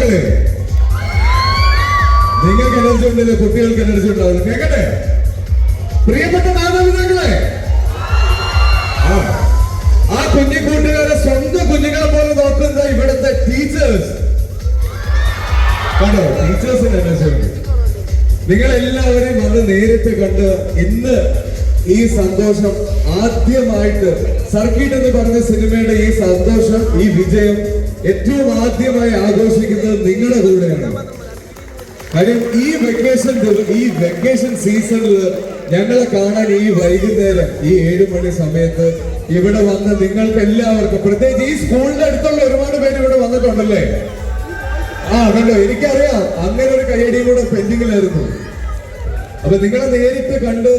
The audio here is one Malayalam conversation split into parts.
മാതാപിതാക്കളെ, നിങ്ങൾക്ക് എനർജി ഉണ്ടല്ലോ, കുട്ടികൾക്ക് എനർജി ഉണ്ടാവില്ല. കേൾക്കട്ടെ, പ്രിയപ്പെട്ട മാതാപിതാക്കളെ, ആ കുഞ്ഞു കൂട്ടുകാരെ സ്വന്തം കുഞ്ഞുങ്ങളെ പോലെ നോക്കുന്ന ഇവിടുത്തെ ടീച്ചേഴ്സ് കണ്ടോ, ടീച്ചേഴ്സിന് എനർജി ഉണ്ട്. നിങ്ങളെല്ലാവരെയും അത് നേരിട്ട് കണ്ട് ഇന്ന് ഈ സന്തോഷം ആദ്യമായിട്ട് സർക്കിട്ട് എന്ന് പറഞ്ഞ സിനിമയുടെ ഈ സന്തോഷം, ഈ വിജയം ഏറ്റവും ആദ്യമായി ആഘോഷിക്കുന്നത് നിങ്ങളുടെ കൂടെയാണ്. കാര്യം ഈ വെക്കേഷൻ സീസണിൽ ഞങ്ങളെ കാണാൻ ഈ വൈകുന്നേരം ഈ 7 മണി സമയത്ത് ഇവിടെ വന്ന് നിങ്ങൾക്ക് എല്ലാവർക്കും, പ്രത്യേകിച്ച് ഈ സ്കൂളിന്റെ അടുത്തുള്ള ഒരുപാട് പേര് ഇവിടെ വന്നിട്ടുണ്ടല്ലേ? കണ്ടോ, എനിക്കറിയാം അങ്ങനെ ഒരു കയ്യടിയും കൂടെ പെൻഡിങ്ങിലായിരുന്നു. അപ്പൊ നിങ്ങളെ നേരിട്ട് കണ്ട്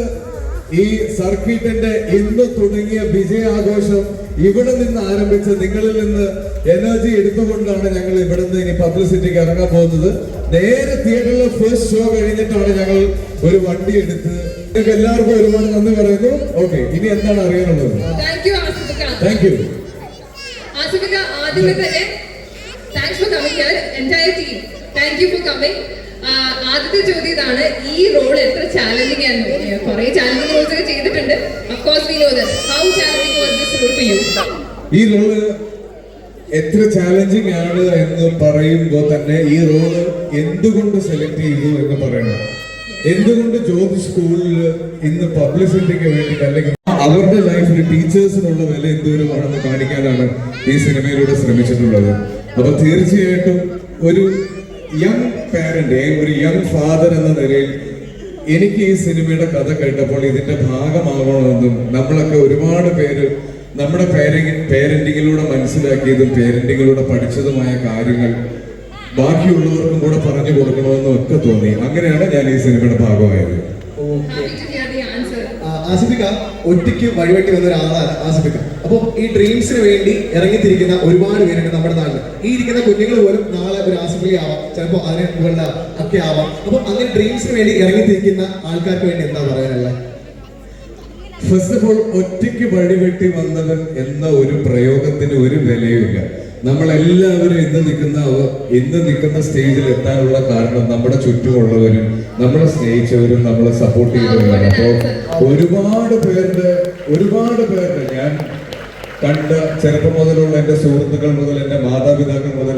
ഈ സർക്കിട്ടിന്റെ ഇന്ന് തുടങ്ങിയ വിജയാഘോഷം ഇവിടെ നിന്ന് ആരംഭിച്ച് നിങ്ങളിൽ നിന്ന് എനർജി എടുത്തുകൊണ്ടാണ് ഞങ്ങൾ ഇവിടെ നിന്ന് ഇനി പബ്ലിസിറ്റിക്ക് ഇറങ്ങാൻ പോകുന്നത്. നേരെ തിയേറ്ററിലെ ഫസ്റ്റ് ഷോ കഴിഞ്ഞിട്ടാണ് ഞങ്ങൾ ഒരു വണ്ടി എടുത്ത്. നിങ്ങൾക്ക് എല്ലാവർക്കും ഒരുപാട് നന്ദി പറയുന്നു. ഓക്കെ, ഇനി എന്താണ് അറിയാനുള്ളത്? Thank you. ആദ്യത്തെ ചോദ്യം ഇതാണ്, ഈ റോൾ എത്ര ചാലഞ്ചിങ് ആയിരുന്നു? കുറെ ചാലഞ്ചിങ് റോൾസ് ഒക്കെ ചെയ്തിട്ടുണ്ട്. Of course we know that. How challenging was this role for you? ഈ റോള് എത്ര ചാലഞ്ചിങ് ആണ് എന്ന് പറയുമ്പോൾ തന്നെ ഈ റോള് എന്തുകൊണ്ട് സെലക്ട് ചെയ്തു എന്ന് പറയണം. എന്തുകൊണ്ട് ജ്യോതി സ്കൂളിൽ ഇന്ന് പബ്ലിസിറ്റിക്ക് വേണ്ടിയിട്ട്, അല്ലെങ്കിൽ അവരുടെ ലൈഫിൽ ടീച്ചേഴ്സിനുള്ള വില എന്തോരമാണെന്ന് കാണിക്കാനാണ് ഈ സിനിമയിലൂടെ ശ്രമിച്ചിട്ടുള്ളത്. അപ്പൊ തീർച്ചയായിട്ടും ഒരു യങ് പാരന്റ്, ഒരു യങ് ഫാദർ എന്ന നിലയിൽ എനിക്ക് ഈ സിനിമയുടെ കഥ കേട്ടപ്പോൾ ഇതിന്റെ ഭാഗമാകണമെന്നും നമ്മളൊക്കെ ഒരുപാട് പേര് നമ്മുടെ പേരന്റിങ്ങിലൂടെ മനസ്സിലാക്കിയതും പേരന്റിങ്ങിലൂടെ പഠിച്ചതുമായ കാര്യങ്ങൾ ബാക്കിയുള്ളവർക്കും കൂടെ പറഞ്ഞു കൊടുക്കണമെന്നും ഒക്കെ തോന്നി. അങ്ങനെയാണ് ഞാൻ ഈ സിനിമയുടെ ഭാഗമായത്. ആസിഫിക്ക ഒറ്റയ്ക്ക് വഴിവെട്ടി വന്ന ഒരാളാണ് ആസിഫിക്ക. അപ്പോൾ ഈ ഡ്രീംസിന് വേണ്ടി ഇറങ്ങിത്തിരിക്കുന്ന ഒരുപാട് പേരുണ്ട് നമ്മുടെ നാട്ടിൽ. ഈ ഇരിക്കുന്ന കുഞ്ഞുങ്ങൾ പോലും നാളെ ഒരു ആസിഫിക്ക ആവാം, ചിലപ്പോൾ അതിനെ മുകളിൽ ഒക്കെ ആവാം. അപ്പോൾ അങ്ങനെ ഡ്രീംസിന് വേണ്ടി ഇറങ്ങിത്തിരിക്കുന്ന ആൾക്കാർക്ക് വേണ്ടി എന്താ പറയാനുള്ളത്? ഫസ്റ്റ് ഓഫ് ഓൾ, ഒറ്റയ്ക്ക് വഴിവെട്ടി വന്നവൻ എന്ന ഒരു പ്രയോഗത്തിന് ഒരു വിലയുമില്ല. നമ്മളെല്ലാവരും ഇന്ന് നിൽക്കുന്ന സ്റ്റേജിൽ എത്താനുള്ള കാരണം നമ്മുടെ ചുറ്റുമുള്ളവരും നമ്മളെ സ്നേഹിച്ചവരും നമ്മളെ സപ്പോർട്ട് ചെയ്തവരാണ്. അപ്പോൾ ഒരുപാട് പേരുടെ ഞാൻ കണ്ട ചെറുപ്പം മുതലുള്ള എൻ്റെ സുഹൃത്തുക്കൾ മുതൽ എൻ്റെ മാതാപിതാക്കൾ മുതൽ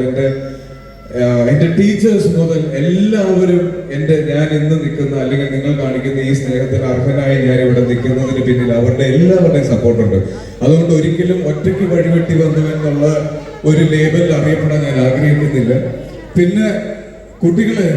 എൻ്റെ ടീച്ചേഴ്സ് മുതൽ എല്ലാവരും ഞാൻ ഇന്ന് നിൽക്കുന്ന, അല്ലെങ്കിൽ നിങ്ങൾ കാണിക്കുന്ന ഈ സ്നേഹത്തിന് അർഹനായി ഞാൻ ഇവിടെ നിൽക്കുന്നതിന് പിന്നിൽ അവരുടെ എല്ലാവരുടെയും സപ്പോർട്ടുണ്ട്. അതുകൊണ്ട് ഒരിക്കലും ഒറ്റയ്ക്ക് വഴിവെട്ടി വന്നുവെന്നുള്ള ഒരു ലേബലിൽ അറിയപ്പെടാൻ ഞാൻ ആഗ്രഹിക്കുന്നില്ല. പിന്നെ കുട്ടികളെ,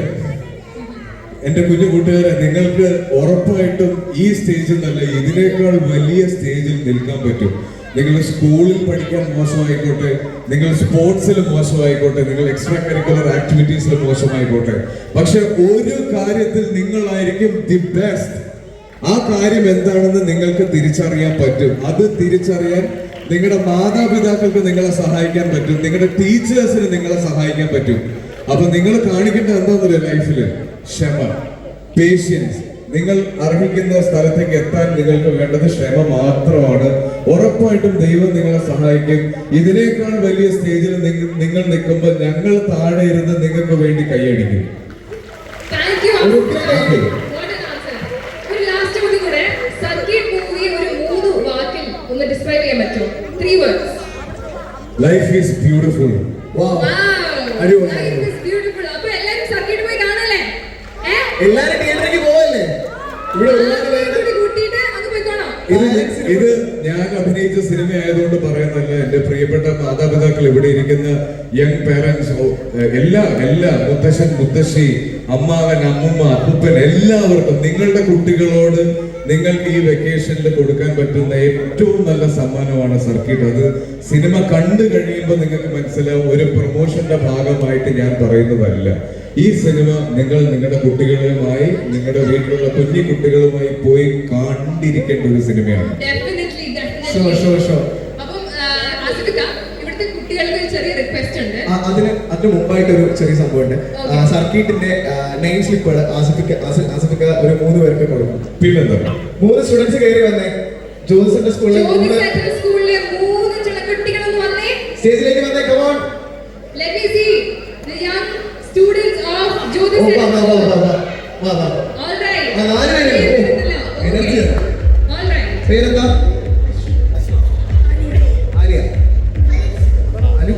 എൻ്റെ കുഞ്ഞു കൂട്ടുകാരെ, നിങ്ങൾക്ക് ഉറപ്പായിട്ടും ഈ സ്റ്റേജിൽ നല്ല ഇതിനേക്കാൾ വലിയ സ്റ്റേജിൽ നിൽക്കാൻ പറ്റും. നിങ്ങൾ സ്കൂളിൽ പഠിക്കാൻ മോശമായിക്കോട്ടെ, നിങ്ങൾ സ്പോർട്സിൽ മോശമായിക്കോട്ടെ, നിങ്ങൾ എക്സ്ട്രാ കരിക്കുലർ ആക്ടിവിറ്റീസിൽ മോശമായിക്കോട്ടെ, പക്ഷെ ഒരു കാര്യത്തിൽ നിങ്ങളായിരിക്കും ദി ബെസ്റ്റ്. ആ കാര്യം എന്താണെന്ന് നിങ്ങൾക്ക് തിരിച്ചറിയാൻ പറ്റും. അത് തിരിച്ചറിയാൻ നിങ്ങളുടെ മാതാപിതാക്കൾക്ക് നിങ്ങളെ സഹായിക്കാൻ പറ്റും, നിങ്ങളുടെ ടീച്ചേഴ്സിന് നിങ്ങളെ സഹായിക്കാൻ പറ്റും. അപ്പൊ നിങ്ങൾ കാണിക്കേണ്ടത് എന്താണെന്നറിയോ? ലൈഫില് ക്ഷമ, പേഷ്യൻസ്. നിങ്ങൾ അർഹിക്കുന്ന സ്ഥലത്തേക്ക് എത്താൻ നിങ്ങൾക്ക് വേണ്ടത് ക്ഷമ മാത്രമാണ്. ഉറപ്പായിട്ടും ദൈവം നിങ്ങളെ സഹായിക്കും. ഇതിനേക്കാൾ വലിയ സ്റ്റേജിൽ നിങ്ങൾ നിൽക്കുമ്പോൾ ഞങ്ങൾ താഴെ ഇരുന്ന് നിങ്ങൾക്ക് വേണ്ടി കൈയടിക്കും. Life is beautiful. Wow. Life is beautiful. അപ്പോൾ എല്ലാവരും സർക്കിട്ട് പോയി കാണല്ലേ? എല്ലാവരും തിയേറ്ററിലേക്ക് പോവല്ലേ? ഇവിടെ ഇത് ഞാൻ അഭിനയിച്ച സിനിമ ആയതുകൊണ്ട് പറയുന്നല്ല. എന്റെ പ്രിയപ്പെട്ട മാതാപിതാക്കൾ, ഇവിടെ ഇരിക്കുന്ന യങ് പേരൻസ്, എല്ലാ മുത്തശ്ശൻ, മുത്തശ്ശി, അമ്മാവൻ, അമ്മുമ്മ, അപ്പൂപ്പൻ, എല്ലാവർക്കും നിങ്ങളുടെ കുട്ടികളോട് നിങ്ങൾക്ക് ഈ വെക്കേഷനിൽ കൊടുക്കാൻ പറ്റുന്ന ഏറ്റവും നല്ല സമ്മാനമാണ് സർക്കിട്ട്. അത് സിനിമ കണ്ടു കഴിയുമ്പോൾ നിങ്ങൾക്ക് മനസ്സിലാവും. ഒരു പ്രൊമോഷന്റെ ഭാഗമായിട്ട് ഞാൻ പറയുന്നതല്ല. ഈ സിനിമ നിങ്ങൾ നിങ്ങളുടെ കുട്ടികളുമായി, നിങ്ങളുടെ വീട്ടിലുള്ള കുഞ്ഞു കുട്ടികളുമായി പോയി കണ്ടിരിക്കേണ്ട ഒരു സിനിമയാണ്. അതിന് മുമ്പായിട്ട് ഒരു ചെറിയ സംഭവമുണ്ട്. സർക്കിട്ടിന്റെ നെയിം സ്ലിപ്പുകൾ ആസിഫിക്ക ഒരു 3 പേർക്ക് കൊടുക്കും. 3 സ്റ്റുഡൻസ് കയറി വന്നേ. ജോസിന്റെ സ്കൂളിലെ 3 സ്റ്റേജിലേക്ക് വന്നേ. Come on, let me see the young ഓ വാ വാ വാ വാ വാ വാ വാ All right. ആ 4 പേര് എനർജി All right. പേരെന്താ ആര്യ അനു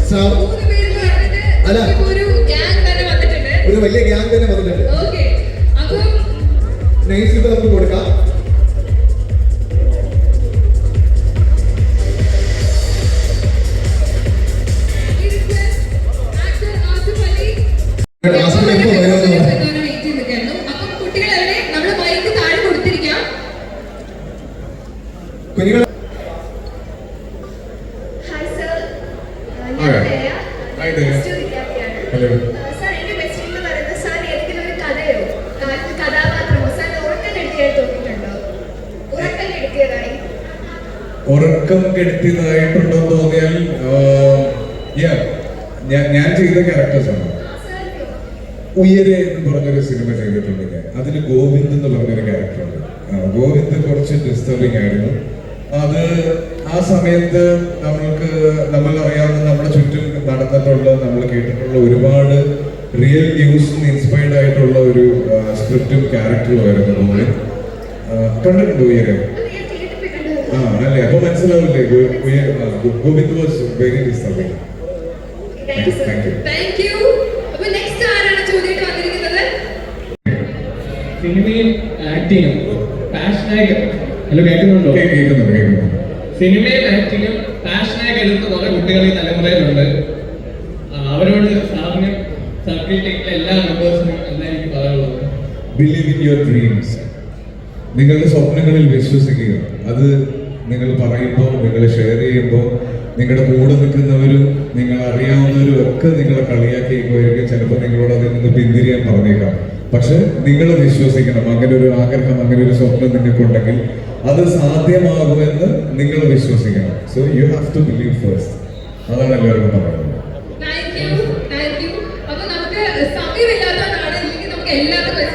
സാർ 3 പേര് പറഞ്ഞിട്ട് അല്ല. ഇപ്പൊ ഒരു ഗ്യാങ് തന്നെ വന്നിട്ടുണ്ട്. ഒരു വലിയ ഗ്യാങ് തന്നെ വന്നിട്ടുണ്ട് Okay. അപ്പം നെയിം സ്ലിപ്പ് നമുക്ക് കൊടുക്കാം we request actor Asif Ali. Asif എപ്പോ വരുമെന്ന് പറഞ്ഞു വെയിറ്റ് ചെയ്ത് നിൽക്കുന്നു. അപ്പം കുട്ടികളെ നമ്മൾ മൈക്ക് താഴെ കൊടുത്തിരിക്കാം. കുഞ്ഞുങ്ങൾ ഹായ് സർ Hi. ഞാൻ ദയ Hi, Daya. പ്ലസ് ടു വിദ്യാർത്ഥിയാണ് Hello. സാർ എൻ്റെ ബെസ്റ്റ് എന്ന് പറയുന്നത് സാർ ഏതെങ്കിലും ഒരു കഥയോ കഥാപാത്രമോ സാർ ഉറക്കം കെടുത്തിയായി തോന്നിയിട്ടുണ്ടോ ഉറക്കം കെടുത്തിയതായി ഉറക്കം കെടുത്തിയതായിട്ടുണ്ടോ എന്ന് തോന്നിയാൽ yeah, ഞാൻ ചെയ്ത ക്യാരക്ടേഴ്സ് ആണ്. സാർ ഉയരെ എന്ന് പറഞ്ഞൊരു സിനിമ ചെയ്തിട്ടുണ്ട് ഞാൻ. അതിൽ ഗോവിന്ദ് എന്ന് പറഞ്ഞൊരു ക്യാരക്ടറുണ്ട്. ഗോവിന്ദ് കുറച്ച് ഡിസ്റ്റർബിങ് ആയിരുന്നു. അത് ആ സമയത്ത് നമ്മൾ അറിയാവുന്ന നമ്മുടെ ചുറ്റും നടന്നിട്ടുള്ള നമ്മൾ കേട്ടിട്ടുള്ള ഒരുപാട് റിയൽ ന്യൂസിന് ഇൻസ്പയർഡ് ആയിട്ടുള്ള ഒരു സ്ക്രിപ്റ്റും ക്യാരക്ടറും ആയിരുന്നു ഗോവിന്ദ്. കണ്ടിട്ടുണ്ടോ ഉയരെ? അത് ഞാൻ തിയേറ്ററിൽ പോയി കണ്ടു അല്ലേ, അപ്പൊ മനസ്സിലാവില്ലേ Govind was very disturbing. Thank you sir thank you. Thank you. അപ്പോൾ നെക്സ്റ്റ് ആരാണ് ചോദ്യമായിട്ട് വന്നിരിക്കുന്നത്? സിനിമയിൽ ആക്ടിങ്ങും പാഷനായി ഹലോ കേൾക്കുന്നുണ്ടോ? കേൾക്കുന്നുണ്ട്. സിനിമയിൽ ആക്ടിങ്ങും പാഷനായി എടുത്ത കുറെ കുട്ടികൾ ഈ തലമുറയിലുണ്ട്. അവരോട് സാറിന് സർക്കിൾ എല്ലാ മെമ്പേഴ്സിനും എന്തായിരിക്കും പറയാനുള്ളത്? Believe in your dreams. നിങ്ങളുടെ സ്വപ്നങ്ങളിൽ വിശ്വസിക്കുക. അത് നിങ്ങൾ പറയുമ്പോൾ, നിങ്ങൾ ഷെയർ ചെയ്യുമ്പോൾ, നിങ്ങളുടെ കൂടെ നിൽക്കുന്നവരും നിങ്ങൾ അറിയാവുന്നവരും ഒക്കെ നിങ്ങളെ കളിയാക്കിയിരിക്കുമായിരിക്കും. ചിലപ്പോൾ നിങ്ങളോട് അതിൽ നിന്ന് പിന്തിരിയാൻ പറഞ്ഞേക്കാം. പക്ഷെ നിങ്ങൾ വിശ്വസിക്കണം. അങ്ങനെ ഒരു ആഗ്രഹം, അങ്ങനെ ഒരു സ്വപ്നം നിങ്ങൾക്കുണ്ടെങ്കിൽ അത് സാധ്യമാകുമെന്ന് നിങ്ങൾ വിശ്വസിക്കണം. So you have to believe first. അതാണ് എല്ലാവർക്കും പറയുന്നത്. Thank you. അപ്പോൾ നമുക്ക് സമയമില്ലാത്തതാണ്, ഇല്ലെങ്കിൽ നമുക്ക് എല്ലാവർക്കും